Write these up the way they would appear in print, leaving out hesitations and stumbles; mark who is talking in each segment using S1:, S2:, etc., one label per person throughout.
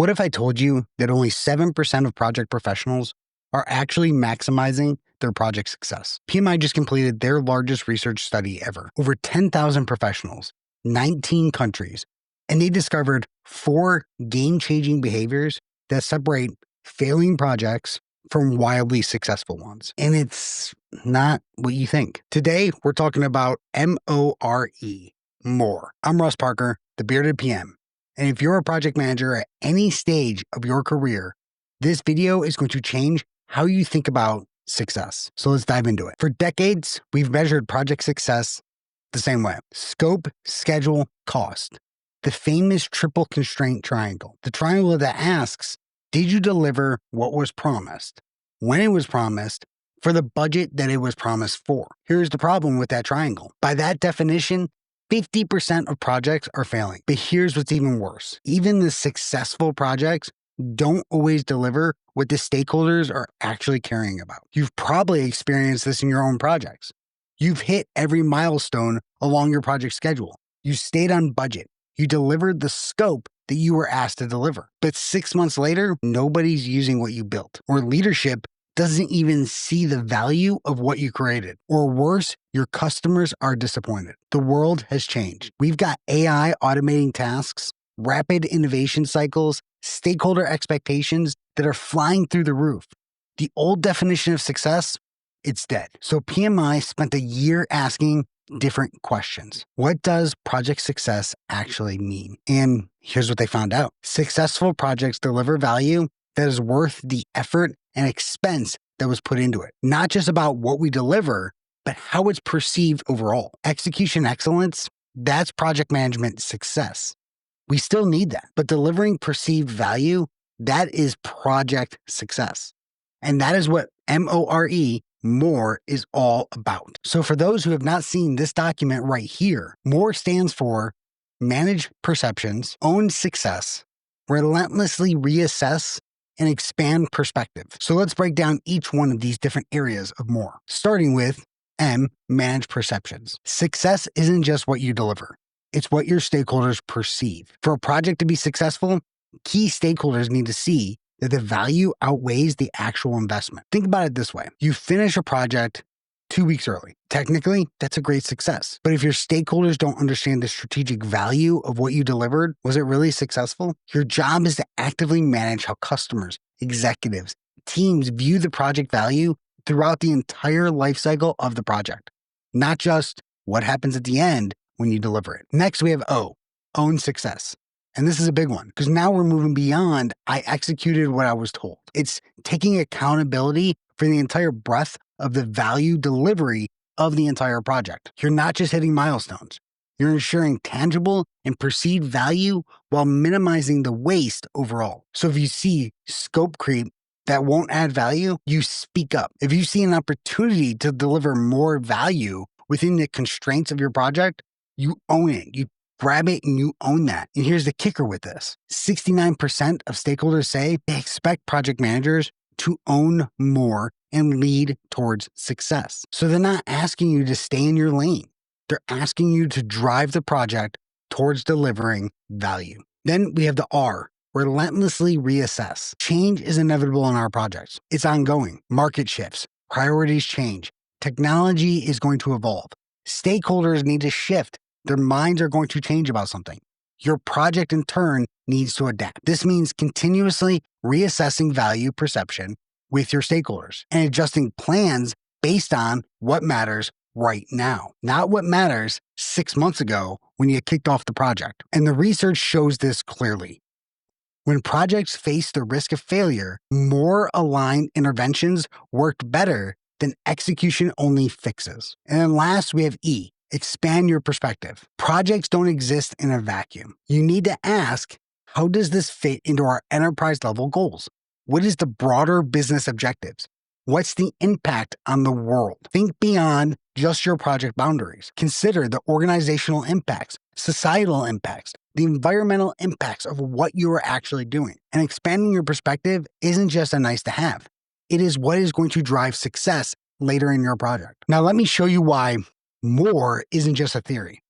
S1: What if I told you that only 7% of project professionals are actually maximizing their project success? PMI just completed their largest research study ever. Over 10,000 professionals, 19 countries, and they discovered 4 game-changing behaviors that separate failing projects from wildly successful ones. And it's not what you think. Today, we're talking about M.O.R.E. More. I'm Russ Parker, the bearded PM. And if you're a project manager at any stage of your career, this video is going to change how you think about success. So let's dive into it. For decades, we've measured project success the same way: scope, schedule, cost. The famous triple constraint triangle. The triangle that asks, did you deliver what was promised, when it was promised, for the budget that it was promised for? Here's the problem with that triangle. By that definition, 50% of projects are failing. But here's what's even worse. Even the successful projects don't always deliver what the stakeholders are actually caring about. You've probably experienced this in your own projects. You've hit every milestone along your project schedule. You stayed on budget. You delivered the scope that you were asked to deliver. But 6 months later, nobody's using what you built, or leadership doesn't even see the value of what you created. Or worse, your customers are disappointed. The world has changed. We've got AI automating tasks, rapid innovation cycles, stakeholder expectations that are flying through the roof. The old definition of success, it's dead. So PMI spent a year asking different questions. What does project success actually mean? And here's what they found out. Successful projects deliver value that is worth the effort and expense that was put into it. Not just about what we deliver, but how it's perceived overall. Execution excellence, that's project management success. We still need that, but delivering perceived value, that is project success. And that is what M.O.R.E. More is all about. So for those who have not seen this document right here, MORE stands for manage perceptions, own success, relentlessly reassess, and expand perspective. So let's break down each one of these different areas of MORE, starting with M, manage perceptions. Success isn't just what you deliver. It's what your stakeholders perceive. For a project to be successful, key stakeholders need to see that the value outweighs the actual investment. Think about it this way. You finish a project 2 weeks early. Technically, that's a great success. But if your stakeholders don't understand the strategic value of what you delivered, was it really successful? Your job is to actively manage how customers, executives, teams view the project value throughout the entire life cycle of the project, not just what happens at the end when you deliver it. Next, we have O, own success. And this is a big one because now we're moving beyond I executed what I was told. It's taking accountability for the entire breadth of the value delivery of the entire project. You're not just hitting milestones. You're ensuring tangible and perceived value while minimizing the waste overall. So if you see scope creep that won't add value, you speak up. If you see an opportunity to deliver more value within the constraints of your project, you own it. You grab it and you own that. And here's the kicker with this. 69% of stakeholders say they expect project managers to own more and lead towards success. So they're not asking you to stay in your lane. They're asking you to drive the project towards delivering value. Then we have the R, relentlessly reassess. Change is inevitable in our projects. It's ongoing. Market shifts, priorities change, technology is going to evolve. Stakeholders need to shift. Their minds are going to change about something. Your project in turn needs to adapt. This means continuously reassessing value perception with your stakeholders and adjusting plans based on what matters right now, not what matters 6 months ago when you kicked off the project. And the research shows this clearly. When projects face the risk of failure, more aligned interventions worked better than execution-only fixes. And then last, we have E, expand your perspective. Projects don't exist in a vacuum. You need to ask, how does this fit into our enterprise level goals? What is the broader business objectives? What's the impact on the world? Think beyond just your project boundaries. Consider the organizational impacts, societal impacts, the environmental impacts of what you are actually doing. And expanding your perspective isn't just a nice to have. It is what is going to drive success later in your project. Now, let me show you why MORE isn't just a theory.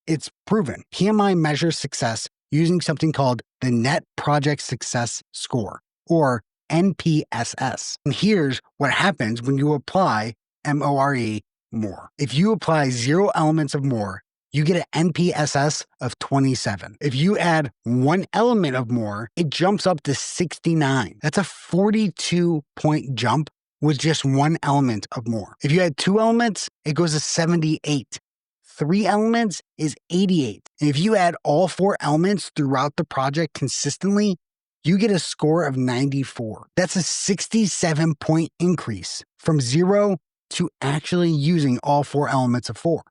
S1: It's proven. PMI measures success using something called the Net Project Success Score, or NPSS. And here's what happens when you apply M.O.R.E. M.O.R.E. If you apply 0 elements of M.O.R.E., you get an NPSS of 27. If you add 1 element of M.O.R.E., it jumps up to 69. That's a 42-point jump with just 1 element of M.O.R.E. If you add 2 elements, it goes to 78. 3 elements is 88. And if you add all 4 elements throughout the project consistently, you get a score of 94. That's a 67-point increase from 0 to actually using all 4 elements of 4.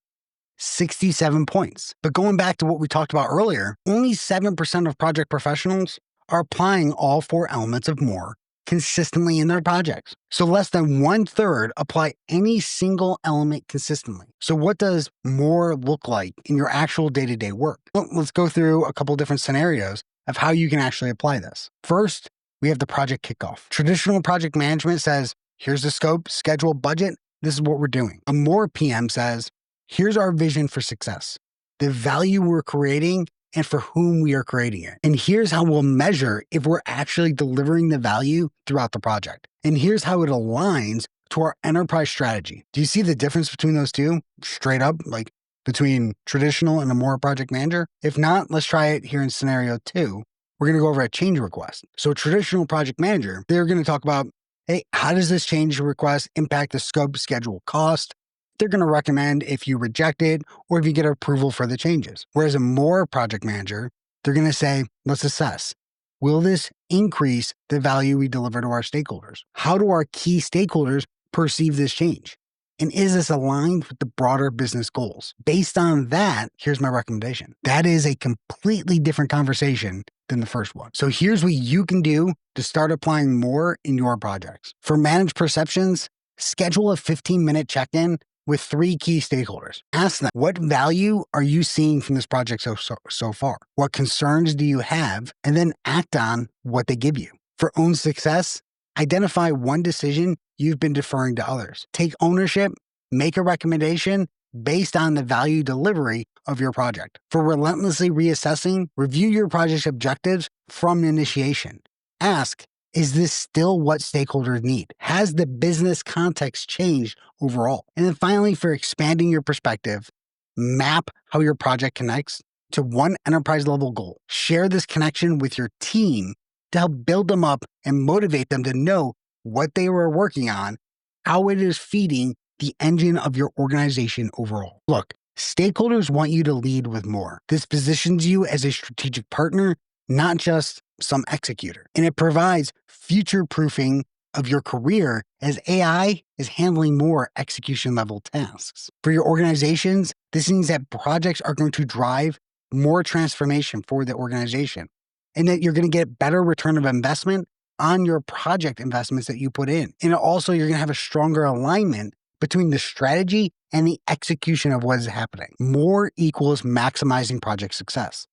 S1: 67 points. But going back to what we talked about earlier, only 7% of project professionals are applying all 4 elements of M.O.R.E. consistently in their projects. So less than 1/3 apply any single element consistently. So what does M.O.R.E. look like in your actual day-to-day work? Well, let's go through a couple different scenarios of how you can actually apply this. First, we have the project kickoff. Traditional project management says, here's the scope, schedule, budget. This is what we're doing. A M.O.R.E. PM says, here's our vision for success, the value we're creating, and for whom we are creating it. And here's how we'll measure if we're actually delivering the value throughout the project. And here's how it aligns to our enterprise strategy. Do you see the difference between those two? Straight up, like between traditional and a M.O.R.E. project manager? If not, let's try it here in scenario 2. We're going to go over a change request. So a traditional project manager, they're going to talk about, hey, how does this change request impact the scope, schedule, cost? They're going to recommend if you reject it or if you get approval for the changes. Whereas a M.O.R.E. project manager, they're going to say, let's assess. Will this increase the value we deliver to our stakeholders? How do our key stakeholders perceive this change? And is this aligned with the broader business goals? Based on that, here's my recommendation. That is a completely different conversation than the first one. So here's what you can do to start applying M.O.R.E. in your projects. For managed perceptions, schedule a 15-minute check-in with 3 key stakeholders. Ask them, what value are you seeing from this project so far? What concerns do you have? And then act on what they give you. For own success, identify one decision you've been deferring to others. Take ownership, make a recommendation based on the value delivery of your project. For relentlessly reassessing, review your project's objectives from initiation. Ask, is this still what stakeholders need? Has the business context changed overall? And then finally, for expanding your perspective, map how your project connects to one enterprise level goal. Share this connection with your team to help build them up and motivate them to know what they were working on, how it is feeding the engine of your organization overall. Look, stakeholders want you to lead with more. This positions you as a strategic partner, not just some executor. And it provides future-proofing of your career as AI is handling more execution-level tasks. For your organizations, this means that projects are going to drive more transformation for the organization and that you're going to get better return of investment on your project investments that you put in. And also, you're going to have a stronger alignment between the strategy and the execution of what is happening. M.O.R.E. equals maximizing project success.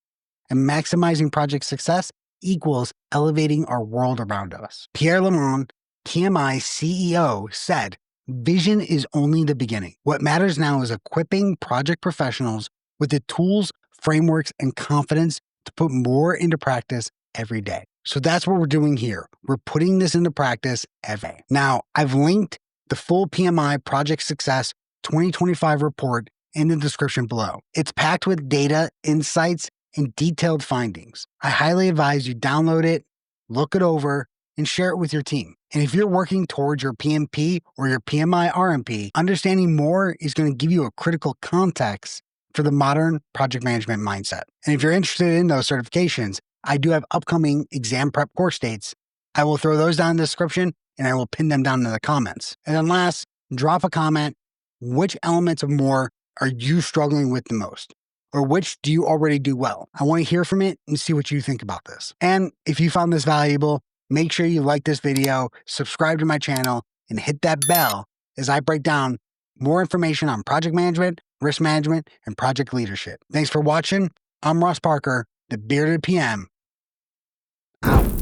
S1: And maximizing project success equals elevating our world around us. Pierre Lemond, PMI CEO, said, vision is only the beginning. What matters now is equipping project professionals with the tools, frameworks, and confidence to put more into practice every day. So that's what we're doing here. We're putting this into practice every day. Now, I've linked the full PMI Project Success 2025 report in the description below. It's packed with data, insights, and detailed findings. I highly advise you download it, look it over, and share it with your team. And if you're working towards your PMP or your PMI-RMP, understanding M.O.R.E. is going to give you a critical context for the modern project management mindset. And if you're interested in those certifications, I do have upcoming exam prep course dates. I will throw those down in the description and I will pin them down in the comments. And then last, drop a comment. Which elements of M.O.R.E. are you struggling with the most? Or which do you already do well? I want to hear from it and see what you think about this. And if you found this valuable, make sure you like this video, subscribe to my channel, and hit that bell as I break down more information on project management, risk management, and project leadership. Thanks for watching. I'm Ross Parker, the Bearded PM. Out.